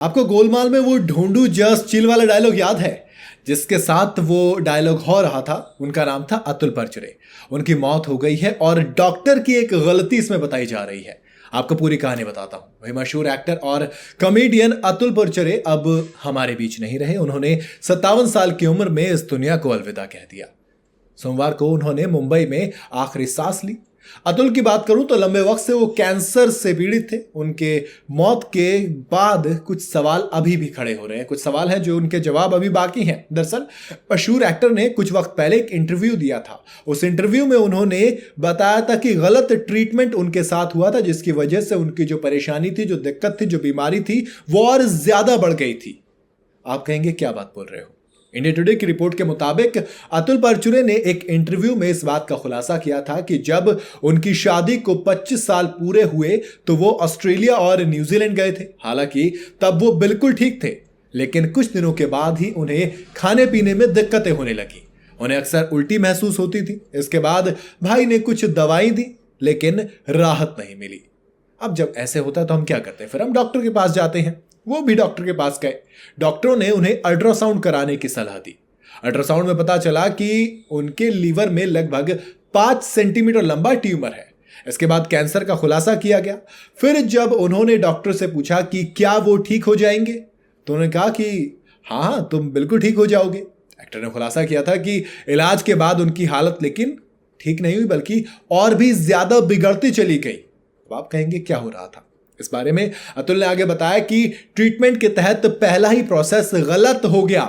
आपको गोलमाल में वो ढूंढू जस्ट चिल वाला डायलॉग याद है, जिसके साथ वो डायलॉग हो रहा था? उनका नाम था अतुल परचुरे। उनकी मौत हो गई है और डॉक्टर की एक गलती इसमें बताई जा रही है। आपको पूरी कहानी बताता हूं। वही मशहूर एक्टर और कॉमेडियन अतुल परचुरे अब हमारे बीच नहीं रहे। उन्होंने 57 साल की उम्र में इस दुनिया को अलविदा कह दिया। सोमवार को उन्होंने मुंबई में आखिरी सांस ली। अतुल की बात करूं तो लंबे वक्त से वो कैंसर से पीड़ित थे। उनके मौत के बाद कुछ सवाल अभी भी खड़े हो रहे हैं। कुछ सवाल हैं जो उनके जवाब अभी बाकी हैं। दरअसल मशहूर एक्टर ने कुछ वक्त पहले एक इंटरव्यू दिया था। उस इंटरव्यू में उन्होंने बताया था कि गलत ट्रीटमेंट उनके साथ हुआ था, जिसकी वजह से उनकी जो परेशानी थी, जो दिक्कत थी, जो बीमारी थी, वो और ज्यादा बढ़ गई थी। आप कहेंगे क्या बात बोल रहे हो? इंडिया टुडे की रिपोर्ट के मुताबिक अतुल परचुरे ने एक इंटरव्यू में इस बात का खुलासा किया था कि जब उनकी शादी को 25 साल पूरे हुए तो वो ऑस्ट्रेलिया और न्यूजीलैंड गए थे। हालांकि तब वो बिल्कुल ठीक थे, लेकिन कुछ दिनों के बाद ही उन्हें खाने पीने में दिक्कतें होने लगी। उन्हें अक्सर उल्टी महसूस होती थी। इसके बाद भाई ने कुछ दवाई दी, लेकिन राहत नहीं मिली। अब जब ऐसे होता है तो हम क्या करते हैं? फिर हम डॉक्टर के पास जाते हैं। वो भी डॉक्टर के पास गए। डॉक्टरों ने उन्हें अल्ट्रासाउंड कराने की सलाह दी। अल्ट्रासाउंड में पता चला कि उनके लीवर में लगभग 5 सेंटीमीटर लंबा ट्यूमर है। इसके बाद कैंसर का खुलासा किया गया। फिर जब उन्होंने डॉक्टर से पूछा कि क्या वो ठीक हो जाएंगे, तो उन्होंने कहा कि हाँ, तुम बिल्कुल ठीक हो जाओगे। एक्टर ने खुलासा किया था कि इलाज के बाद उनकी हालत लेकिन ठीक नहीं हुई, बल्कि और भी ज्यादा बिगड़ती चली गई। अब आप कहेंगे क्या हो रहा था? इस बारे में अतुल ने आगे बताया कि ट्रीटमेंट के तहत पहला ही प्रोसेस गलत हो गया।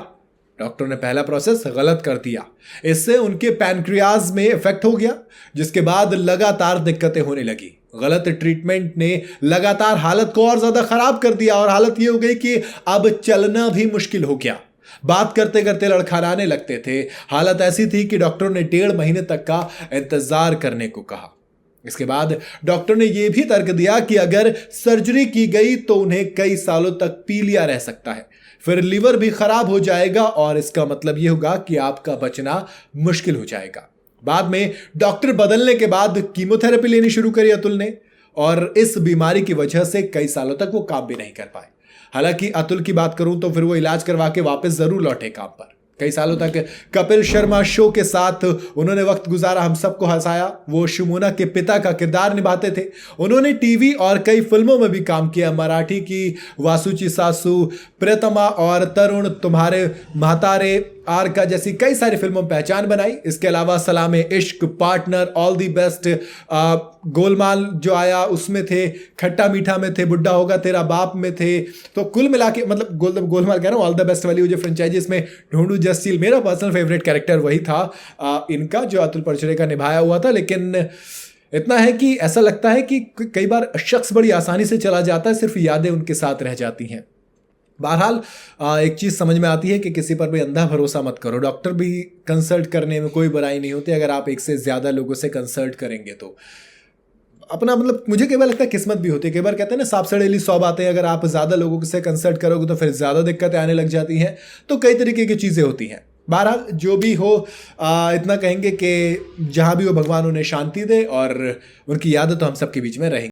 डॉक्टर ने पहला प्रोसेस गलत कर दिया। इससे उनके पैनक्रियाज में इफेक्ट हो गया, जिसके बाद लगातार दिक्कतें होने लगी। गलत ट्रीटमेंट ने लगातार हालत को और ज्यादा खराब कर दिया और हालत यह हो गई कि अब चलना भी मुश्किल हो गया। बात करते करते लड़खड़ाने लगते थे। हालत ऐसी थी कि डॉक्टरों ने 1.5 महीने तक का इंतजार करने को कहा। इसके बाद डॉक्टर ने यह भी तर्क दिया कि अगर सर्जरी की गई तो उन्हें कई सालों तक पीलिया रह सकता है, फिर लीवर भी खराब हो जाएगा और इसका मतलब यह होगा कि आपका बचना मुश्किल हो जाएगा। बाद में डॉक्टर बदलने के बाद कीमोथेरेपी लेनी शुरू करी अतुल ने, और इस बीमारी की वजह से कई सालों तक वो काम भी नहीं कर पाए। हालांकि अतुल की बात करूं तो फिर वो इलाज करवा के वापस जरूर लौटे काम पर। कई सालों तक कपिल शर्मा शो के साथ उन्होंने वक्त गुजारा, हम सबको हंसाया। वो शुमोना के पिता का किरदार निभाते थे। उन्होंने टीवी और कई फिल्मों में भी काम किया। मराठी की वासूची सासू, प्रियतमा और तरुण तुम्हारे म्हातारे, आर का जैसी कई सारी फिल्मों में पहचान बनाई। इसके अलावा सलामे इश्क, partner, all the best, Golmaal जो आया उसमें थे, खट्टा मीठा में थे, बुड्ढा होगा तेरा बाप में थे। तो कुल मिला के मतलब गोलमाल कह रहा हूँ, ऑल द बेस्ट वाली जो फ्रेंचाइजी, इसमें ढूंढू जस्टिल मेरा पर्सनल फेवरेट कैरेक्टर वही था इनका, जो अतुल परचुरे का निभाया हुआ था। लेकिन इतना है कि ऐसा लगता है कि कई बार शख्स बड़ी आसानी से चला जाता है, सिर्फ यादें उनके साथ रह जाती हैं। बहरहाल एक चीज़ समझ में आती है कि किसी पर भी अंधा भरोसा मत करो। डॉक्टर भी कंसल्ट करने में कोई बुराई नहीं होती। अगर आप एक से ज़्यादा लोगों से कंसल्ट करेंगे तो अपना मतलब मुझे कई बार लगता है किस्मत भी होती है। कई बार कहते हैं ना, सांप सड़ेली 100 बातें। अगर आप ज़्यादा लोगों से कंसल्ट करोगे तो फिर ज़्यादा दिक्कतें आने लग जाती हैं। तो कई तरीके की चीज़ें होती हैं। बहरहाल जो भी हो, इतना कहेंगे कि जहाँ भी हो भगवान उन्हें शांति दे और उनकी यादें तो हम सबके बीच में रहेंगी।